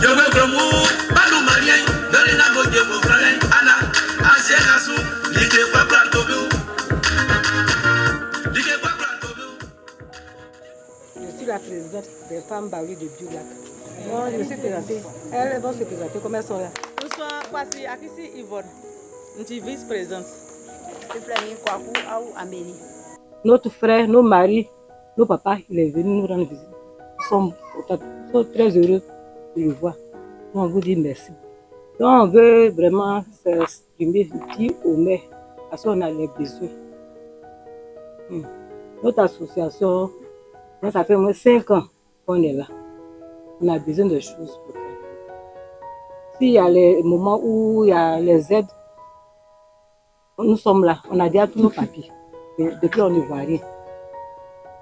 Je suis la présidente des femmes Baouli de Biolac. Moi, je me suis présentée. Elles vont se présenter comme elles sont là. Bonsoir, voici Akisi Yvonne, je suis vice-présidente. Notre frère, nos maris, nos papas, il est venu nous rendre visite. Ils sont très heureux de le voir. Donc, on vous dit merci. Donc, on veut vraiment s'exprimer dire aux mères parce qu'on a les besoins. Notre association, ça fait au moins 5 ans qu'on est là. On a besoin de choses pour faire. S'il y a les moments où il y a les aides, nous sommes là. On a déjà tous nos papiers. Mais depuis, on ne voit rien.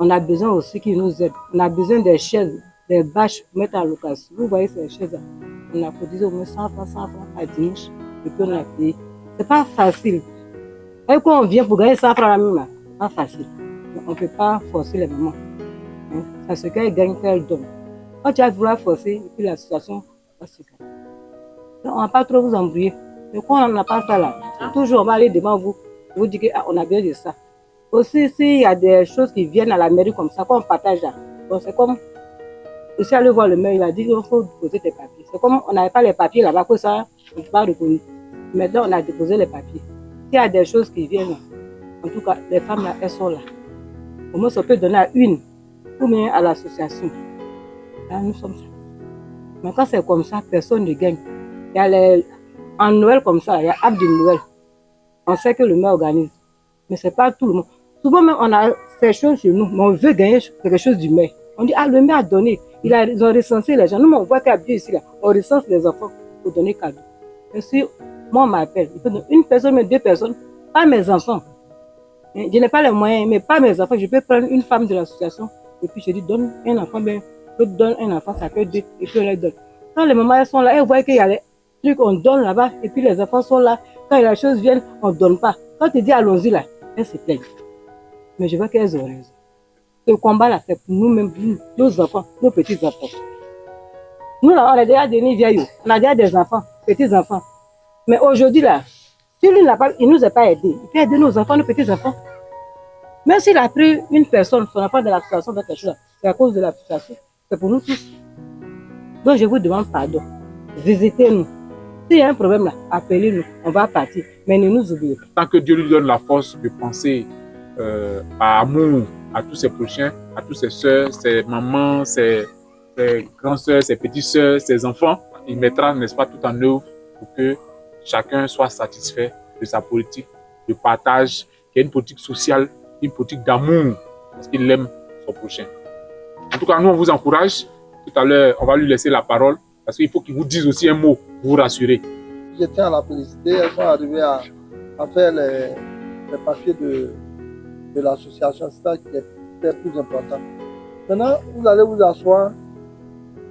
On a besoin aussi qu'ils nous aident. On a besoin des chaises, des bâches pour mettre en location. Vous voyez ces chaises-là. On a cotisé au moins 100 francs à dimanche. Et puis on a payé. C'est pas facile. Et quand on vient pour gagner 100 francs à la même, pas facile. On ne peut pas forcer les mamans. C'est ce qu'elles gagnent qu'elles donnent. Quand tu vas vouloir forcer, et puis la situation va se calmer. On ne va pas trop vous embrouiller. Mais quand on n'a pas ça là, toujours on va aller devant vous. Vous dire qu'on a besoin de ça. Aussi, s'il y a des choses qui viennent à la mairie comme ça, qu'on partage là. Bon, c'est comme, aussi aller voir le maire, il a dit qu'il faut déposer tes papiers. C'est comme on n'avait pas les papiers là-bas, que ça, on ne peut pas reconnaître. Maintenant, on a déposé les papiers. S'il y a des choses qui viennent, en tout cas, les femmes là, elles sont là. Au moins, on peut donner à une, ou bien à l'association. Là, nous sommes ça. Mais quand c'est comme ça, personne ne gagne. Il y a en Noël comme ça, il y a Abd de Noël. On sait que le maire organise. Mais ce n'est pas tout le monde. Souvent même, on a ces choses chez nous, mais on veut gagner quelque chose du maire. On dit, ah, le maire a donné. Ils ont recensé les gens. Nous, on voit qu'il y a bien ici, là. On recense les enfants pour donner cadeau. Et si moi, on m'appelle, il peut donner une personne, mais 2 personnes, pas mes enfants. Je n'ai pas les moyens, mais pas mes enfants. Je peux prendre une femme de l'association et puis je dis, donne un enfant, bien, je donne un enfant, ça fait 2, et puis on les donne. Quand les mamans elles sont là, elles voient qu'il y a les trucs, on donne là-bas, et puis les enfants sont là. Quand les choses viennent, on ne donne pas. Quand tu dis allons-y là, elles se plaignent. Mais je vois qu'elles ont raison. Ce combat-là, c'est pour nous-mêmes, nos enfants, nos petits-enfants. Nous, là, on a déjà donné vieillots, on a déjà des enfants, petits-enfants. Mais aujourd'hui, là, si lui il ne nous a pas aidés, il peut aider nos enfants, nos petits-enfants. Même s'il a pris une personne, son enfant de l'association, dans quelque chose, c'est à cause de l'association. C'est pour nous tous. Donc, je vous demande pardon. Visitez-nous. S'il y a un problème là, appelez-nous, on va partir. Mais ne nous oubliez pas. Tant que Dieu lui donne la force de penser à amour à tous ses prochains, à toutes ses soeurs, ses mamans, ses grandes soeurs, ses petites soeurs, ses enfants, il mettra, n'est-ce pas, tout en œuvre pour que chacun soit satisfait de sa politique de partage, qui est une politique sociale, une politique d'amour, parce qu'il aime son prochain. En tout cas, nous, on vous encourage. Tout à l'heure, on va lui laisser la parole, parce qu'il faut qu'il vous dise aussi un mot pour vous rassurer. Je tiens à la féliciter. Elles sont arrivées à faire les papiers de l'association. C'est ça qui est plus important. Maintenant, vous allez vous asseoir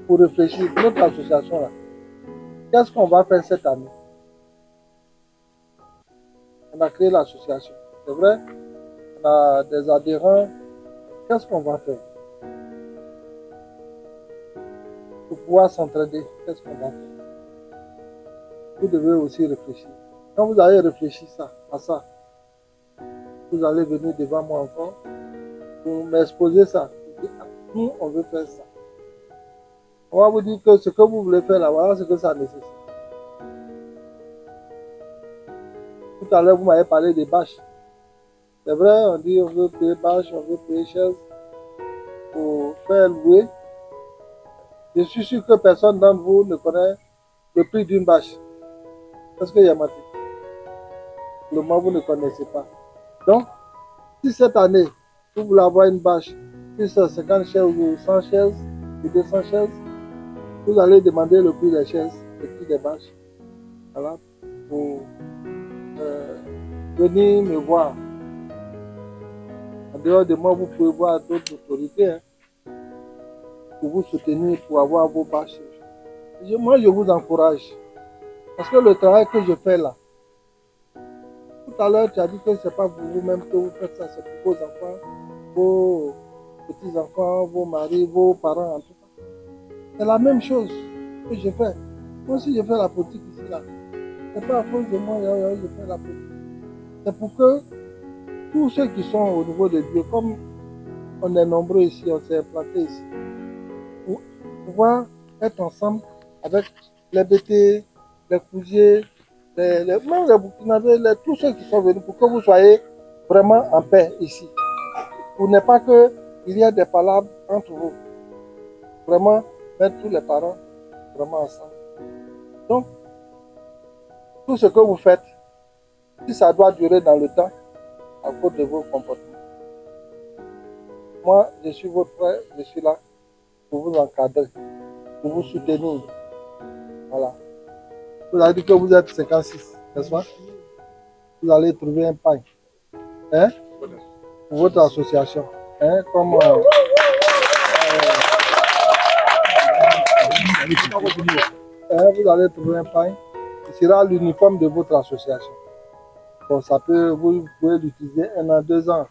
pour réfléchir. Notre association, là, qu'est-ce qu'on va faire cette année? On a créé l'association. C'est vrai, on a des adhérents. Qu'est-ce qu'on va faire? Pour pouvoir s'entraider, qu'est-ce qu'on va faire? Vous devez aussi réfléchir. Quand vous allez réfléchir à ça, vous allez venir devant moi encore pour m'exposer ça. Nous, on veut faire ça. On va vous dire que ce que vous voulez faire là, voilà ce que ça nécessite. Tout à l'heure, vous m'avez parlé des bâches. C'est vrai, on dit on veut payer bâches, on veut payer chaises pour faire louer. Je suis sûr que personne d'entre vous ne connaît le prix d'une bâche. Parce qu'il y a mati. Le moment vous ne connaissez pas. Donc, si cette année, vous voulez avoir une bâche, plus 50 chaises ou 100 chaises ou 200 chaises, vous allez demander le prix des chaises, le prix des bâches. Voilà, pour venir me voir. En dehors de moi, vous pouvez voir d'autres autorités pour vous soutenir, pour avoir vos bâches. Moi, je vous encourage. Parce que le travail que je fais là, tout à l'heure, tu as dit que ce n'est pas pour vous-même que vous faites ça, c'est pour vos enfants, vos petits-enfants, vos maris, vos parents, en tout cas. C'est la même chose. que je fais. Moi aussi, je fais la politique ici, là. C'est pas à cause de moi, je fais la politique. C'est pour que tous ceux qui sont au niveau de Dieu, comme on est nombreux ici, on s'est plantés ici, pour pouvoir être ensemble avec les BT, les Cousiers, même les Burkinabés, tous ceux qui sont venus, pour que vous soyez vraiment en paix ici. Pour ne pas qu'il y ait des palabres entre vous. Vraiment, mettre tous les parents vraiment ensemble. Donc, tout ce que vous faites, si ça doit durer dans le temps, à cause de vos comportements. Moi, je suis votre frère, je suis là pour vous encadrer, pour vous soutenir. Voilà. Vous avez dit que vous êtes 56, n'est-ce pas? Vous allez trouver un pain. Hein? Pour votre association. Hein? Comme, vous allez trouver un pain. Ce sera l'uniforme de votre association. Bon, ça peut, vous pouvez l'utiliser 1 an, 2 ans.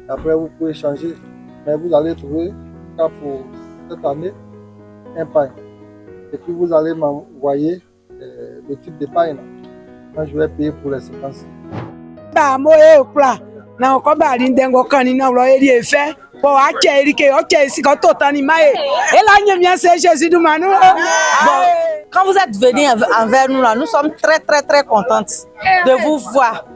Après, vous pouvez changer. Mais vous allez trouver, pour cette année, un pain. Et puis, vous allez m'envoyer le type de pain. Quand je vais payer pour les séquences. Quand vous êtes venus envers nous, là, nous sommes très, très, très contentes de vous voir.